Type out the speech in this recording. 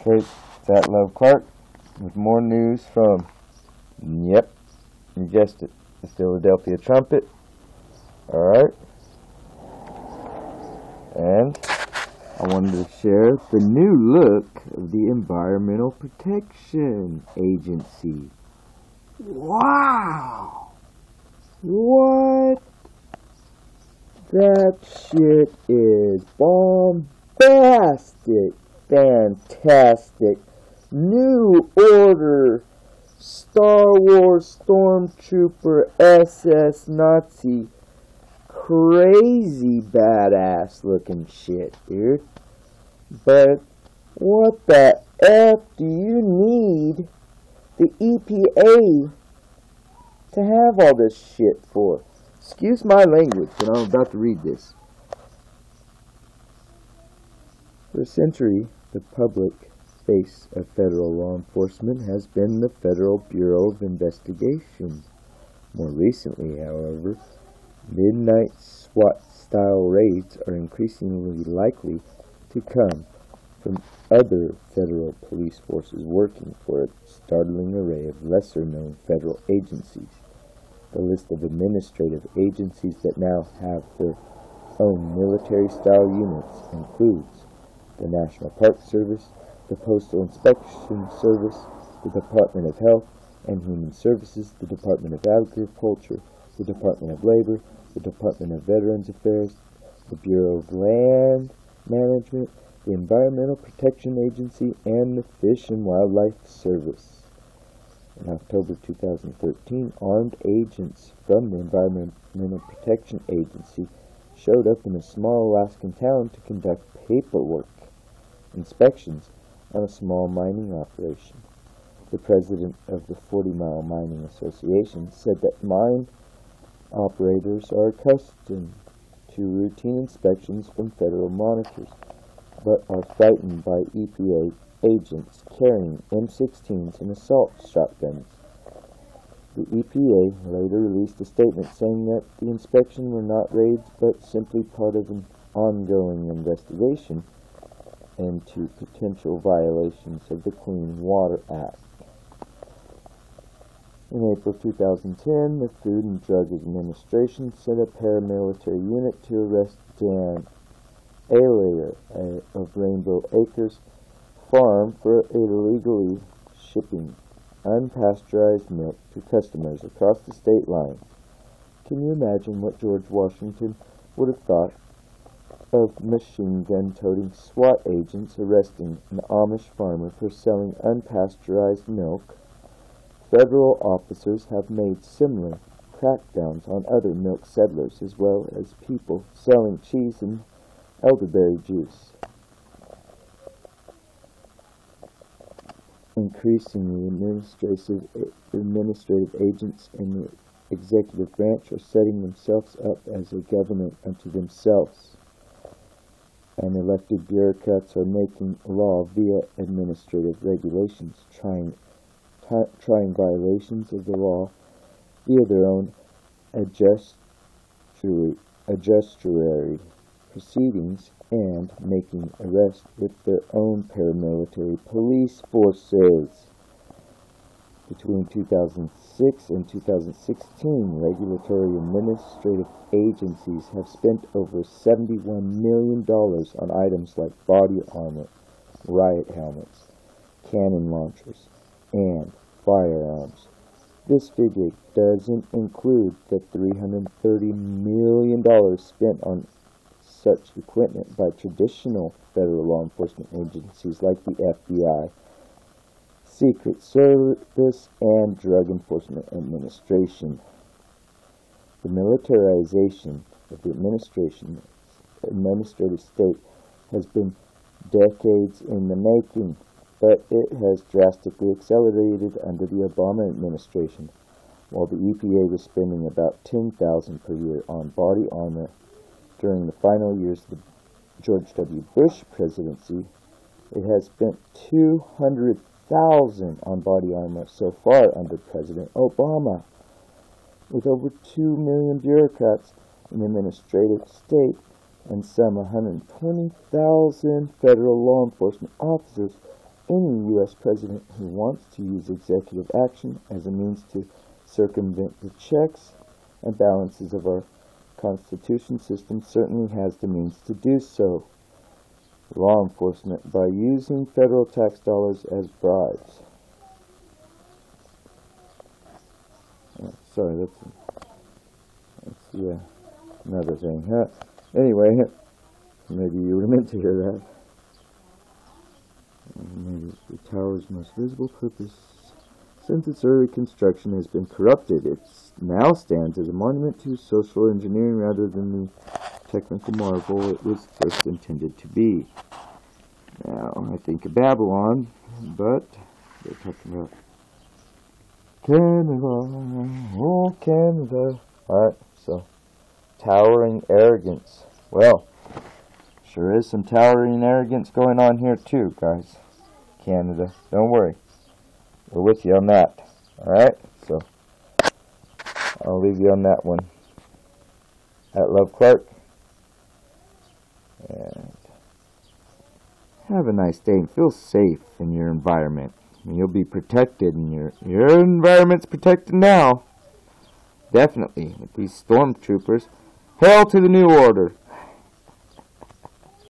Okay, it's at Love Clark with more news from, yep, you guessed it, the Philadelphia Trumpet. Alright, and I wanted to share the new look of the Environmental Protection Agency. Wow! What? That shit is bombastic! Fantastic! New Order Star Wars Stormtrooper SS Nazi. Crazy badass looking shit, dude. But what the F do you need the EPA to have all this shit for? Excuse my language, but I'm about to read this. For a century, the public face of federal law enforcement has been the Federal Bureau of Investigation. More recently, however, midnight SWAT-style raids are increasingly likely to come from other federal police forces working for a startling array of lesser-known federal agencies. The list of administrative agencies that now have their own military-style units includes the National Park Service, the Postal Inspection Service, the Department of Health and Human Services, the Department of Agriculture, the Department of Labor, the Department of Veterans Affairs, the Bureau of Land Management, the Environmental Protection Agency, and the Fish and Wildlife Service. In October 2013, armed agents from the Environmental Protection Agency showed up in a small Alaskan town to conduct paperwork inspections on a small mining operation. The president of the 40 Mile Mining Association said that mine operators are accustomed to routine inspections from federal monitors, but are frightened by EPA agents carrying M16s and assault shotguns. The EPA later released a statement saying that the inspection were not raids but simply part of an ongoing investigation into potential violations of the Clean Water Act. In April 2010, the Food and Drug Administration sent a paramilitary unit to arrest Dan Alayer of Rainbow Acres Farm for illegally shipping unpasteurized milk to customers across the state line. Can you imagine what George Washington would have thought of machine-gun-toting SWAT agents arresting an Amish farmer for selling unpasteurized milk? Federal officers have made similar crackdowns on other milk settlers as well as people selling cheese and elderberry juice. Increasingly, administrative agents in the executive branch are setting themselves up as a government unto themselves, and elected bureaucrats are making law via administrative regulations, trying violations of the law via their own adjustatory proceedings and making arrests with their own paramilitary police forces. Between 2006 and 2016, regulatory administrative agencies have spent over $71 million on items like body armor, riot helmets, cannon launchers, and firearms. This figure doesn't include the $330 million spent on such equipment by traditional federal law enforcement agencies like the FBI, Secret Service, and Drug Enforcement Administration. The militarization of the administrative state has been decades in the making, but it has drastically accelerated under the Obama administration. While the EPA was spending about $10,000 per year on body armor during the final years of the George W. Bush presidency, it has spent $200,000 on body armor so far under President Obama. With over 2 million bureaucrats in the administrative state and some 120,000 federal law enforcement officers, any U.S. president who wants to use executive action as a means to circumvent the checks and balances of our Constitution system certainly has the means to do so. Law enforcement by using federal tax dollars as bribes. Sorry, that's another thing. Anyway, maybe you would have meant to hear that. Maybe the tower's most visible purpose since its early construction has been corrupted. It now stands as a monument to social engineering rather than the technical marvel it was first intended to be. Now, I think of Babylon, but they're talking about Canada, oh Canada. Alright, so, towering arrogance. Well, sure is some towering arrogance going on here too, guys. Canada, don't worry. We're with you on that. Alright, so, I'll leave you on that one. At Love Clark. And have a nice day and feel safe in your environment. And you'll be protected, and your environment's protected now. Definitely, with these stormtroopers. Hail to the New Order!